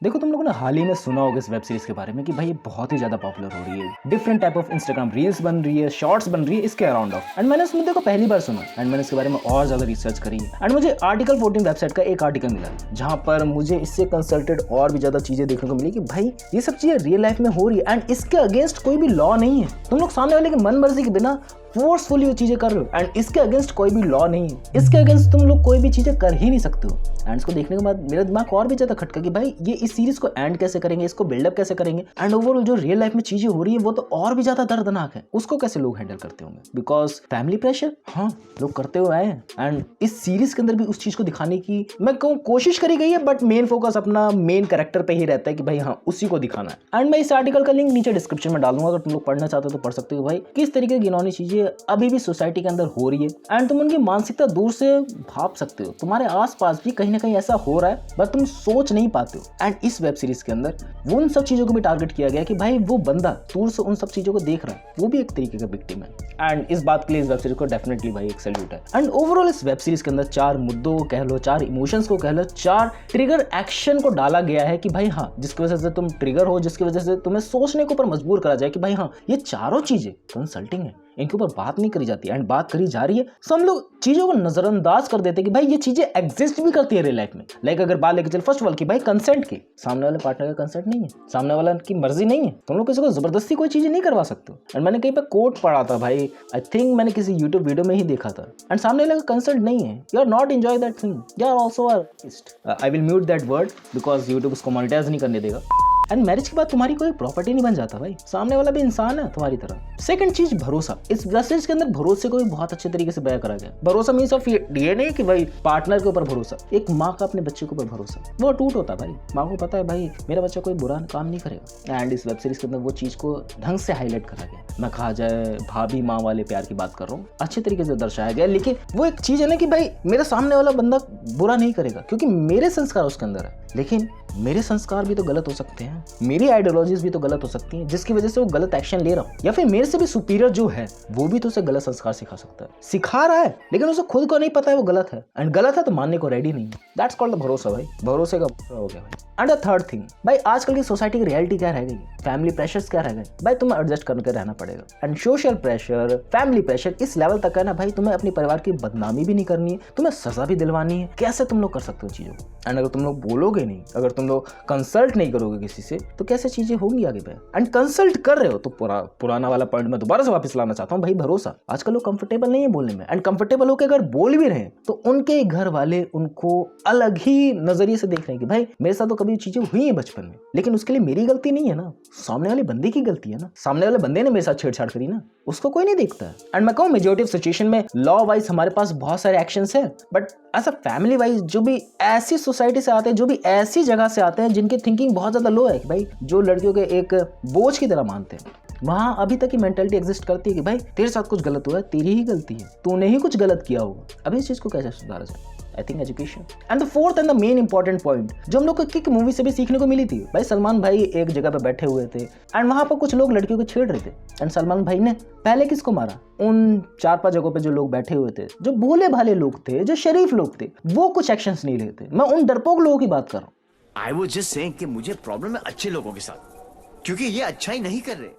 देखो तुम लोगों ने हाल ही में सुना होगा इस वेब सीरीज के बारे में कि भाई ये बहुत ही ज्यादा पॉपुलर हो रही है। Different type of Instagram reels बन रही है, शॉर्ट्स बन रही है इसके अराउंड ऑफ। एंड मैंने इस मुद्दे को पहली बार सुना एंड मैंने इसके बारे में और ज्यादा रिसर्च करी एंड मुझे आर्टिकल 14 वेबसाइट का एक आर्टिकल मिला जहां पर मुझे इससे कंसल्टेड और भी ज्यादा चीजें देखने को मिली कि भाई ये सब चीजें रियल लाइफ में हो रही है एंड इसके अगेंस्ट कोई भी लॉ नहीं है। तुम लोग सामने वाले की मन मर्जी के बिना फोर्सफुली वो चीजें कर रहे हो एंड इसके अगेंस्ट कोई भी लॉ नहीं है। इसके अगेंस्ट तुम लोग कोई भी चीजें कर ही नहीं सकते हो। एंड इसको देखने के बाद मेरा दिमाग और भी ज्यादा खटका कि भाई ये इस सीरीज को एंड कैसे करेंगे, इसको बिल्डअप कैसे करेंगे एंड ओवरऑल जो रियल लाइफ में चीजें हो रही है वो तो और भी ज्यादा दर्दनाक है। उसको कैसे लोग हैंडल करते होंगे बिकॉज फैमिली प्रेशर हाँ लोग करते हुए आए हैं एंड इस सीरीज के अंदर भी उस चीज को दिखाने की मैं कहूँ कोशिश करी गई है, बट मेन फोकस अपना मेन कैरेक्टर पे ही रहता है कि भाई हाँ उसी को दिखाना है। एंड मैं इस आर्टिकल का लिंक नीचे डिस्क्रिप्शन में डालूंगा, अगर तुम लोग पढ़ना चाहते हो तो पढ़ सकते हो भाई किस तरीके की गिनौनी चीजें अभी भी सोसाइटी के अंदर हो रही है एंड तुम उनकी मानसिकता दूर से भाप सकते हो। तुम्हारे आसपास भी कहीं ना कहीं ऐसा हो रहा है बस तुम सोच नहीं पाते हो। एंड इस वेब सीरीज के अंदर वो उन सब चीजों को भी टारगेट किया गया कि भाई वो बंदा दूर से उन सब चीजों को देख रहा है, वो भी एक तरीके का विक्टिम है। एंड इस बात के लिए इस वेब सीरीज को डेफिनेटली भाई एक सैल्यूट है। एंड ओवरऑल इस वेब सीरीज के अंदर 4 मुद्दों को कह लो, 4 इमोशंस को कह लो, 4 ट्रिगर एक्शन को डाला गया है कि भाई हाँ जिसकी वजह से तुम ट्रिगर हो, जिसकी वजह से तुम्हें सोचने के ऊपर मजबूर करा जाए कि भाई हाँ ये चारों चीजें कंसल्टिंग है, इनके ऊपर बात नहीं करी जाती एंड बात करी जा रही है। सो हम लोग चीजों को नजरअंदाज कर देते कि भाई ये चीजें एग्जिस्ट भी करती है रियल लाइफ में। लाइक अगर बात लेके चल फर्स्ट ऑफ ऑल कि भाई कंसेंट की, सामने वाले पार्टनर का कंसेंट नहीं है, सामने वाला की मर्जी नहीं है, तुम लोग किसी को जबरदस्ती कोई चीजें नहीं करवा सकते हो। एंड मैंने कहीं पे कोट पढ़ा था भाई, आई थिंक मैंने किसी यूट्यूब वीडियो में ही देखा था एंड सामने वाले का कंसेंट नहीं है, you are not enjoy that thing, you are also artist. I will mute that word because YouTube उसको मोनेटाइज नहीं करने देगा। एंड मैरिज के बाद तुम्हारी कोई प्रॉपर्टी नहीं बन जाता भाई, सामने वाला भी इंसान है तुम्हारी तरह। सेकंड चीज भरोसा। इस मैसेज के अंदर भरोसे को भी बहुत अच्छे तरीके से बयां करा गया। भरोसा मीन्स ऑफ ये नहीं कि भाई पार्टनर के ऊपर भरोसा, एक माँ का अपने बच्चे के ऊपर भरोसा वो टूट होता है भाई। माँ को पता है भाई मेरा बच्चा कोई बुरा काम नहीं करेगा एंड इस वेब सीरीज के अंदर वो चीज को ढंग से हाईलाइट करा गया। मैं कहा जाए भाभी माँ वाले प्यार की बात कर रहा हूँ, अच्छे तरीके से दर्शाया गया। लेकिन वो एक चीज है ना कि भाई मेरा सामने वाला बंदा बुरा नहीं करेगा क्योंकि मेरे संस्कार उसके अंदर है, लेकिन मेरे संस्कार भी तो गलत हो सकते हैं, मेरी आइडियोलॉजीज भी तो गलत हो सकती हैं जिसकी वजह से वो गलत एक्शन ले रहा हूँ, या फिर मेरे से भी सुपीरियर जो है वो भी तो उसे गलत संस्कार सिखा सकता है, सिखा रहा है लेकिन उसे खुद को नहीं पता है वो गलत है एंड गलत है तो मानने को रेडी नहीं है। दैट्स कॉल्ड द भरोसा भाई, भरोसे का हो गया भाई। एंड द थर्ड थिंग भाई आजकल की सोसाइटी की रियलिटी क्या रह गई, फैमिली प्रेशर्स क्या रह गए भाई, तुम्हें एडजस्ट करके रहना पड़ेगा and social pressure, family pressure इस लेवल तक है ना भाई, तुम्हें अपने परिवार की बदनामी भी नहीं करनी है, तुम्हें सजा भी दिलवानी है। कैसे तुम लोग कर सकते हो चीजों को? एंड अगर तुम लोग बोलोगे नहीं, अगर तुम लोग कंसल्ट नहीं करोगे किसी से तो कैसे चीजें होंगी आगे पे। एंड कंसल्ट कर रहे हो तो पुराना वाला पॉइंट में दोबारा से वापस लाना चाहता हूँ भाई, भरोसा। आजकल लोग कंफर्टेबल नहीं है बोलने में एंड कंफर्टेबल होकर अगर बोल भी रहे हैं तो उनके घर वाले उनको अलग ही नजरिए से देख रहे हैं कि भाई मेरे साथ तो कभी चीजें हुई है बचपन में, लेकिन उसके लिए मेरी गलती नहीं है ना, सामने वाले बंदे की गलती है ना, सामने वाले बंदे ने मेरे साथ छेड़छाड़ करी ना, उसको कोई नहीं देखता है। एंड मैं कहूँ मेजॉरिटी ऑफ सिचुएशन में लॉ वाइज हमारे पास बहुत सारे एक्शंस हैं, बट ऐसा फैमिली वाइज जो भी ऐसी सोसाइटी से आते हैं, जो भी ऐसी जगह से आते हैं जिनकी थिंकिंग बहुत ज्यादा लो है कि भाई जो लड़कियों के एक बोझ की तरह मानते हैं, वहां अभी तक की मेंटालिटी एग्जिस्ट करती है कि भाई तेरे साथ कुछ गलत हुआ है, तेरी ही गलती है, तूने ही कुछ गलत किया होगा। अभी इस चीज को कैसे सुधारा जाए? I think education. And the fourth and the main important point जो हम लोग को किक मूवी से भी सीखने को मिली थी भाई, सलमान भाई एक जगह पे बैठे हुए थे एंड वहां पर कुछ लोग लड़कियों को छेड़ रहे थे एंड सलमान भाई ने पहले किसको मारा? उन 4-5 जगहों पे जो लोग बैठे हुए थे, जो भोले भाले लोग थे, जो शरीफ लोग थे, वो कुछ एक्शंस नहीं लेते। मैं उन डरपोक लोगों की बात कर रहा हूँ। आई वाज जस्ट सेइंग कि मुझे प्रॉब्लम है अच्छे लोगों के साथ, क्योंकि ये अच्छा ही नहीं कर रहे।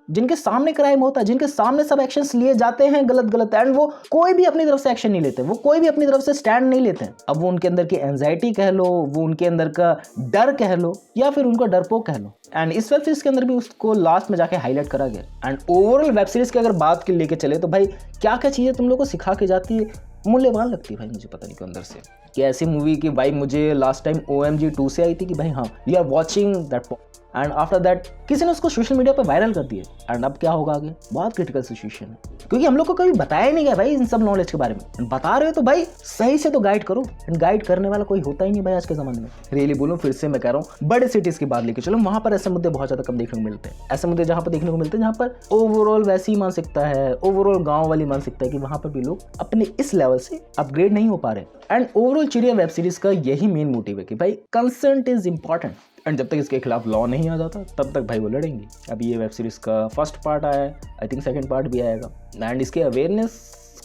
जिनके सामने क्राइम होता है, जिनके सामने सब एक्शंस लिए जाते हैं गलत एंड वो कोई भी अपनी तरफ से एक्शन नहीं लेते, वो कोई भी अपनी तरफ से स्टैंड नहीं लेते हैं। अब वो उनके अंदर की एंजाइटी कह लो, वो उनके अंदर का डर कह लो, या फिर उनका डरपोक कह लो। एंड इस वेब सीरीज के अंदर भी उसको लास्ट में जाके हाईलाइट करा गया। एंड ओवरऑल वेब सीरीज की अगर बात के लेके चले तो भाई क्या क्या चीजें तुम लोग को सिखा के जाती है, मूल्यवान लगती है भाई मुझे, पता नहीं क्यों अंदर से कि ऐसी मूवी की भाई मुझे लास्ट टाइम OMG 2 से आई थी कि भाई हाँ you are watching that and after that किसी ने उसको सोशल मीडिया पर वायरल कर दिया एंड अब क्या होगा आगे, बहुत क्रिटिकल सिचुएशन है क्योंकि हम लोग को कभी बताया नहीं गया भाई इन सब नॉलेज के बारे में। बता रहे हो तो भाई सही से तो गाइड करो, एंड गाइड करने वाला कोई होता ही नहीं भाई आज के जमाने में। रियली बोलूं फिर से मैं कह रहा हूँ, बड़े सिटीज की बात लेके चलो, वहां पर ऐसे मुद्दे बहुत ज्यादा कम देखने को मिलते हैं। ऐसे मुद्दे जहां पर देखने को मिलते हैं जहां पर ओवरऑल वैसी मानसिकता है, ओवरऑल गाँव वाली मानसिकता है कि वहां पर भी लोग अपने इस लेवल से अपग्रेड नहीं हो पा रहे। एंड ओवरऑल चिड़िया वेब सीरीज का यही मेन मोटिव है कि भाई कंसेंट इज इंपॉर्टेंट एंड जब तक इसके खिलाफ लॉ नहीं आ जाता तब तक भाई वो लड़ेंगे। अभी ये वेब सीरीज का फर्स्ट पार्ट आया है, आई थिंक सेकंड पार्ट भी आएगा एंड इसके अवेयरनेस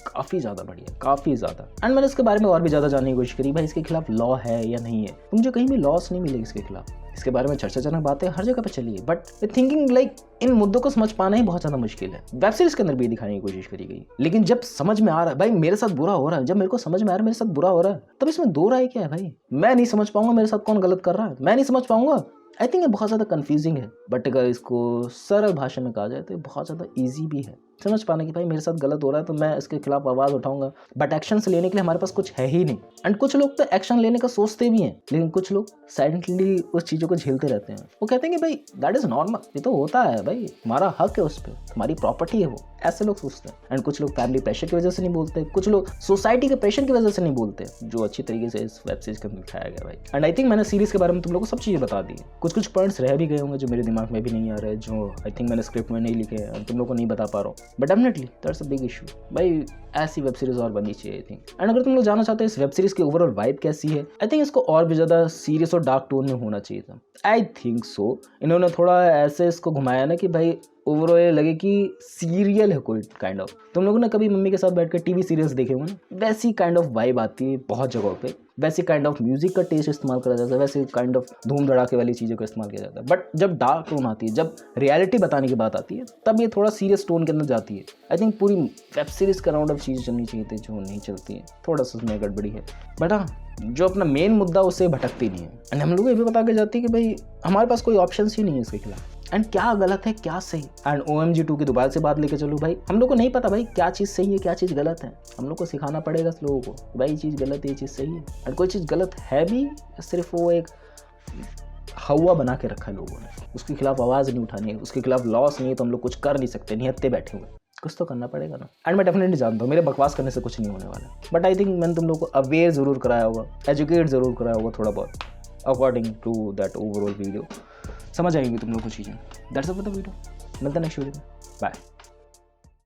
काफ़ी ज़्यादा बढ़िया, काफ़ी ज़्यादा। एंड मैंने इसके बारे में और भी ज़्यादा जानने की कोशिश करी भाई इसके खिलाफ लॉ है या नहीं है। तो मुझे कहीं भी लॉस नहीं मिलेगी इसके खिलाफ। इसके बारे में चर्चाजनक बातें हर जगह पे चली है, बट थिंकिंग लाइक इन मुद्दों को समझ पाना ही बहुत ज़्यादा मुश्किल है। वेब सीरीज के अंदर भी दिखाने की कोशिश करी गई, लेकिन जब समझ में आ रहा है भाई मेरे साथ बुरा हो रहा है, जब मेरे को समझ में आ रहा है मेरे साथ बुरा हो रहा है, तब इसमें दो राय क्या है भाई? मैं नहीं समझ पाऊंगा मेरे साथ कौन गलत कर रहा है, मैं नहीं समझ पाऊंगा। आई थिंक ये बहुत ज़्यादा कन्फ्यूजिंग है, बट अगर इसको सरल भाषा में कहा जाए तो ये बहुत ज़्यादा ईजी भी है समझ पाना कि भाई मेरे साथ गलत हो रहा है तो मैं इसके खिलाफ आवाज़ उठाऊंगा, बट एक्शन से लेने के लिए हमारे पास कुछ है ही नहीं। एंड कुछ लोग तो एक्शन लेने का सोचते भी हैं, लेकिन कुछ लोग साइलेंटली उस चीज़ों को झेलते रहते हैं। वो कहते हैं कि भाई दैट इज़ नॉर्मल, ये तो होता है भाई, हमारा हक है उस पर, हमारी प्रॉपर्टी है वो, ऐसे लोग सोचते हैं। एंड कुछ लोग फैमिली प्रेशर की वजह से नहीं बोलते, कुछ लोग सोसाइटी के प्रेशर की वजह से नहीं बोलते, जो अच्छी तरीके से इस वेब सीरीज के अंदर दिखाया गया भाई। एंड आई थिंक मैंने सीरीज के बारे में तुम लोगों को सब चीज़ें बता दी। कुछ पॉइंट्स रह भी गए होंगे जो मेरे दिमाग में भी नहीं आ रहे, जो आई थिंक मैंने स्क्रिप्ट में नहीं लिखे हैं, तुम लोग को नहीं बता पा रहा हूँ, but definitely that's a big issue भाई। ऐसी वेब सीरीज और बननी चाहिए आई थिंक। एंड अगर तुम लोग जानना चाहते हो इस वेब सीरीज की ओवरऑल वाइब कैसी है, आई थिंक इसको और भी ज़्यादा सीरियस और डार्क टोन में होना चाहिए था। आई थिंक सो इन्होंने थोड़ा ऐसे इसको घुमाया ना कि भाई ओवरऑल ये लगे कि सीरियल है कोई काइंड ऑफ। तुम लोगों ने कभी मम्मी के साथ बैठ कर टीवी सीरियल्स देखे होंगे ना, वैसी काइंड ऑफ वाइब आती है बहुत जगहों पे, वैसी काइंड ऑफ म्यूजिक का टेस्ट इस्तेमाल करा जाता है, वैसे काइंड ऑफ धूम धड़ाके वाली चीज़ों का इस्तेमाल किया जाता है। बट जब डार्क टोन आती है, जब रियलिटी बताने की बात आती है, तब ये थोड़ा सीरियस टोन के अंदर जाती है। आई थिंक पूरी वेब सीरीज का राउंड ऑफ चीज़ें चलनी चाहिए थी जो नहीं चलती है, थोड़ा सा उसमें गड़बड़ी है। बट हाँ, जो अपना मेन मुद्दा उससे भटकती नहीं है। एंड हम लोग को ये भी बता के जाती है कि भाई हमारे पास कोई ऑप्शन ही नहीं है इसके खिलाफ, एंड क्या गलत है क्या सही। एंड OMG 2 की दोबारा से बात लेके चलो भाई, हम लोग को नहीं पता भाई क्या चीज़ सही है क्या चीज़ गलत है, हम लोग को सिखाना पड़ेगा लोगों को भाई ये चीज़ गलत है ये चीज़ सही है। एंड कोई चीज़ गलत है भी, सिर्फ वो एक हवा बना के रखा है लोगों ने, उसके खिलाफ आवाज़ नहीं उठानी है, उसके खिलाफ लॉस नहीं है तो हम लोग कुछ कर नहीं सकते, निहत्ते बैठे हुए, कुछ तो करना पड़ेगा ना। एंड मैं डेफिनेटली जानता हूँ मेरे बकवास करने से कुछ नहीं होने वाला, बट आई थिंक मैंने तुम लोग को अवेयर ज़रूर कराया होगा, एजुकेट ज़रूर कराया होगा थोड़ा बहुत, according to that overall video. समझ आएंगी तुम लोग को चीज़ें। That's it for the video, मिलता है नेक्स्ट वीडियो में, बाय।